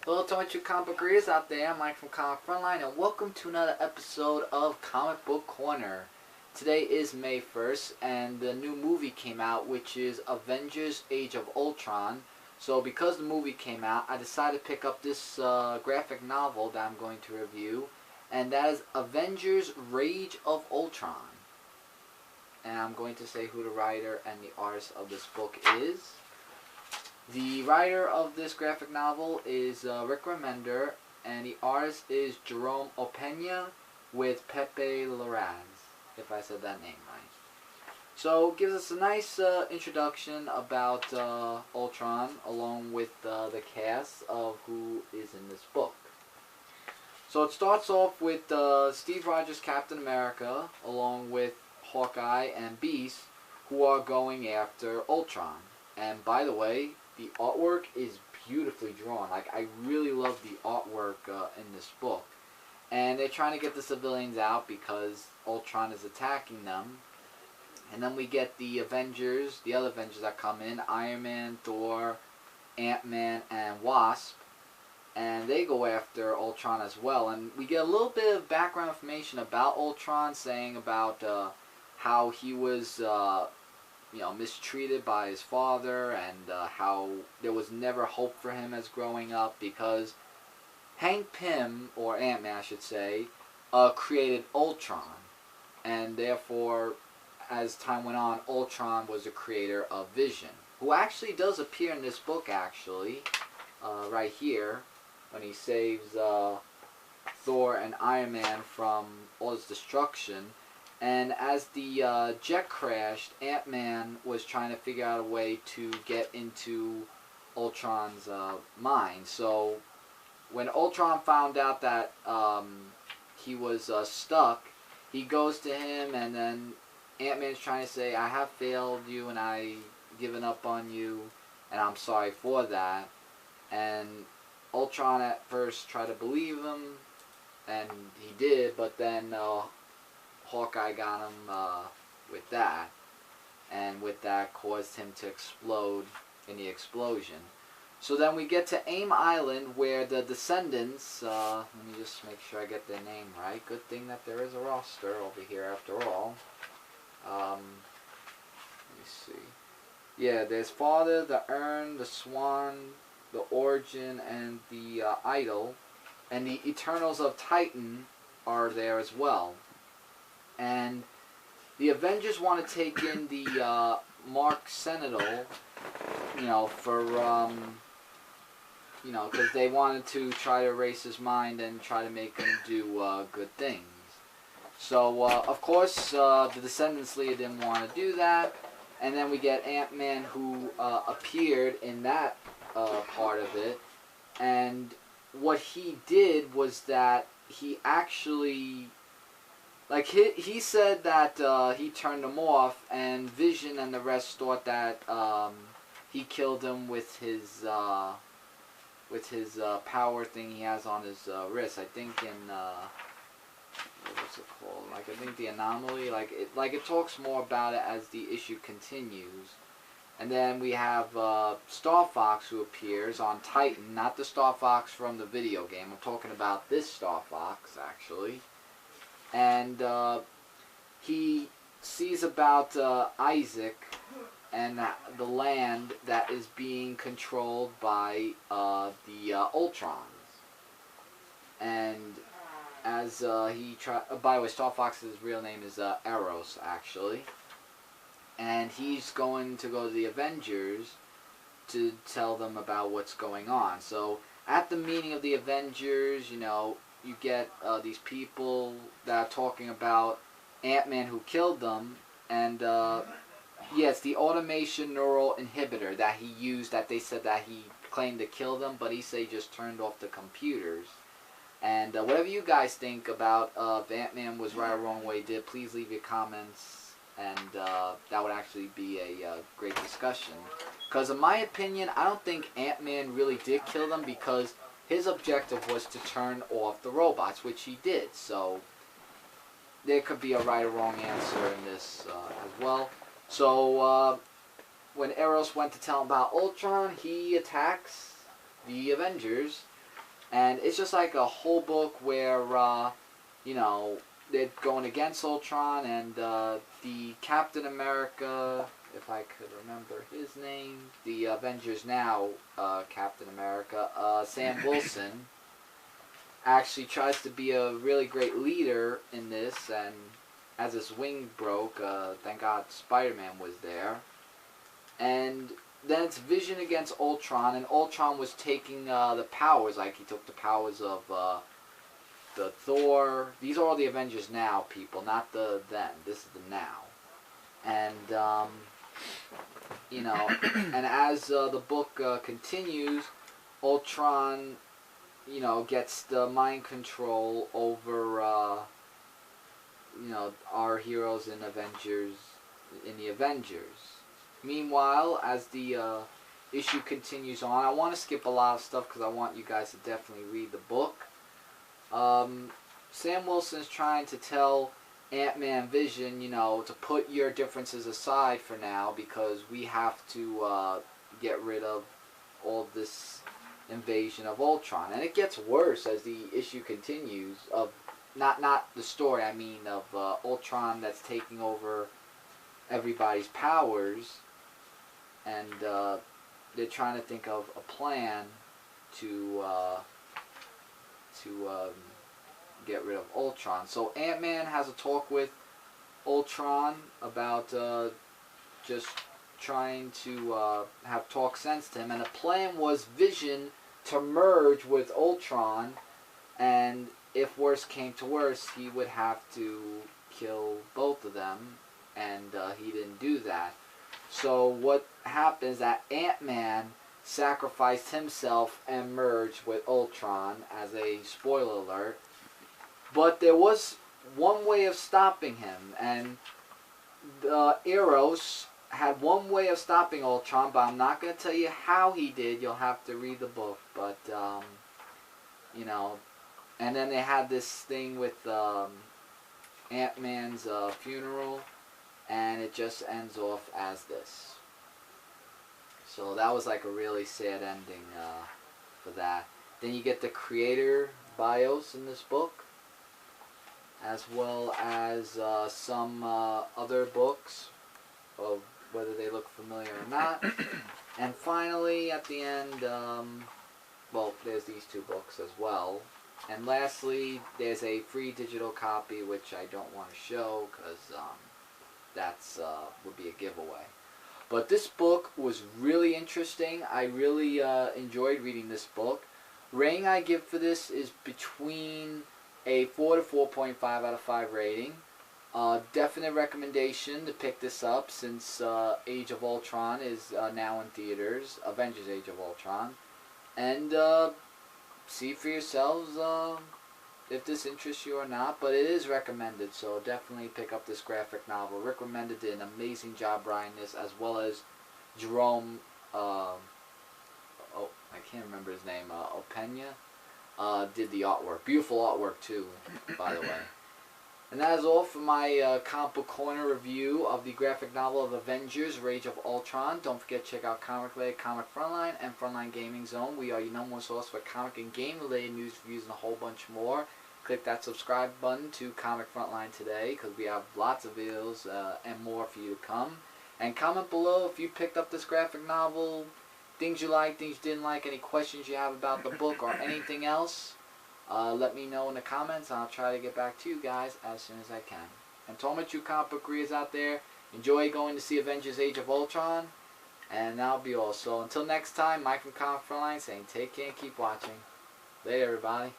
Hello to all you comic book readers out there. I'm Mike from Frontline, and welcome to another episode of Comic Book Corner. Today is May 1st, and the new movie came out, which is Avengers Age of Ultron. So because the movie came out, I decided to pick up this graphic novel that I'm going to review, and that is Avengers Rage of Ultron. And I'm going to say who the writer and the artist of this book is. The writer of this graphic novel is Rick Remender, and the artist is Jerome Opeña with Pepe Larraz, if I said that name right. So it gives us a nice introduction about Ultron, along with the cast of who is in this book. So it starts off with Steve Rogers, Captain America, along with Hawkeye and Beast, who are going after Ultron. And by the way, the artwork is beautifully drawn. Like, I really love the artwork in this book. And they're trying to get the civilians out because Ultron is attacking them. And then we get the Avengers, the other Avengers that come in, Iron Man, Thor, Ant-Man, and Wasp. And they go after Ultron as well. And we get a little bit of background information about Ultron, saying about how he was mistreated by his father, and how there was never hope for him as growing up because Hank Pym, or Ant-Man I should say, created Ultron, and therefore as time went on, Ultron was the creator of Vision, who actually does appear in this book right here, when he saves Thor and Iron Man from all his destruction. And as the jet crashed, Ant-Man was trying to figure out a way to get into Ultron's mind. So when Ultron found out that he was stuck, he goes to him, and then Ant-Man's trying to say, I have failed you and I've given up on you and I'm sorry for that. And Ultron at first tried to believe him, and he did, but then Hawkeye got him with that, and with that caused him to explode in the explosion. So then we get to AIM Island, where the Descendants, let me just make sure I get their name right. Good thing that there is a roster over here after all. Let me see. Yeah, there's Father, the Urn, the Swan, the Origin, and the Idol. And the Eternals of Titan are there as well. And the Avengers want to take in the Mark Sentinel, because they wanted to try to erase his mind and try to make him do good things. So, of course, the Descendants leader didn't want to do that. And then we get Ant-Man, who appeared in that part of it. And what he did was that he actually... Like, he said that he turned him off, and Vision and the rest thought that he killed him with his power thing he has on his wrist. I think in what's it called? Like, I think the Anomaly. Like it talks more about it as the issue continues. And then we have Star Fox, who appears on Titan, not the Star Fox from the video game. I'm talking about this Star Fox, actually. And he sees about Isaac and the land that is being controlled by the Ultrons. And as by the way, Star Fox's real name is Eros, actually. And he's going to go to the Avengers to tell them about what's going on. So at the meeting of the Avengers, you get these people that are talking about Ant-Man who killed them, and it's the automation neural inhibitor that he used, that they said that he claimed to kill them, but he said he just turned off the computers. And whatever you guys think about if Ant-Man was right or wrong what he did, please leave your comments, and that would actually be a great discussion. Because in my opinion, I don't think Ant-Man really did kill them, because his objective was to turn off the robots, which he did. So there could be a right or wrong answer in this as well. So when Eros went to tell him about Ultron, he attacks the Avengers. And it's just like a whole book where, you know, they're going against Ultron, and the Captain America, if I could remember his name, the Avengers Now Captain America, Sam Wilson, actually tries to be a really great leader in this, and as his wing broke, thank God Spider-Man was there. And then it's Vision against Ultron, and Ultron was taking the powers, like he took the powers of the Thor. These are all the Avengers Now people, not the then. This is the now. And, you know, and as the book continues, Ultron, you know, gets the mind control over, you know, our heroes in the Avengers. Meanwhile, as the issue continues on, I want to skip a lot of stuff because I want you guys to definitely read the book. Sam Wilson is trying to tell Ant-Man Vision, you know, to put your differences aside for now because we have to get rid of all this invasion of Ultron. And it gets worse as the issue continues, of not the story, I mean of Ultron that's taking over everybody's powers, and they're trying to think of a plan to get rid of Ultron. So Ant-Man has a talk with Ultron about just trying to talk sense to him, and the plan was Vision to merge with Ultron, and if worse came to worse, he would have to kill both of them, and he didn't do that. So what happens that Ant-Man sacrificed himself and merged with Ultron, as a spoiler alert. But there was one way of stopping him, and the Eros had one way of stopping Ultron, but I'm not going to tell you how he did. You'll have to read the book. But, you know, and then they had this thing with Ant-Man's funeral, and it just ends off as this. So that was like a really sad ending for that. Then you get the creator bios in this book, as well as some other books, of whether they look familiar or not. And finally, at the end, well, there's these two books as well. And lastly, there's a free digital copy, which I don't want to show because that's would be a giveaway. But this book was really interesting. I really enjoyed reading this book. Rating I give for this is between a 4 to 4.5 out of 5 rating. Definite recommendation to pick this up since Age of Ultron is now in theaters. Avengers Age of Ultron. And see for yourselves if this interests you or not. But it is recommended, so definitely pick up this graphic novel. Recommended, did an amazing job writing this, as well as Jerome, oh, I can't remember his name, Opena, did the artwork. Beautiful artwork too, by the way. And that is all for my Comic Book Corner review of the graphic novel of Avengers, Age of Ultron. Don't forget to check out Comic Related, Comic Frontline, and Frontline Gaming Zone. We are your number one source for comic and game-related news, reviews, and a whole bunch more. Click that subscribe button to Comic Frontline today, because we have lots of videos and more for you to come. And comment below if you picked up this graphic novel, things you liked, things you didn't like, any questions you have about the book or anything else. Let me know in the comments, and I'll try to get back to you guys as soon as I can. And to all my true comic book readers out there, enjoy going to see Avengers Age of Ultron, and that'll be all. So until next time, Mike from Comic Frontline saying take care and keep watching. Later, everybody.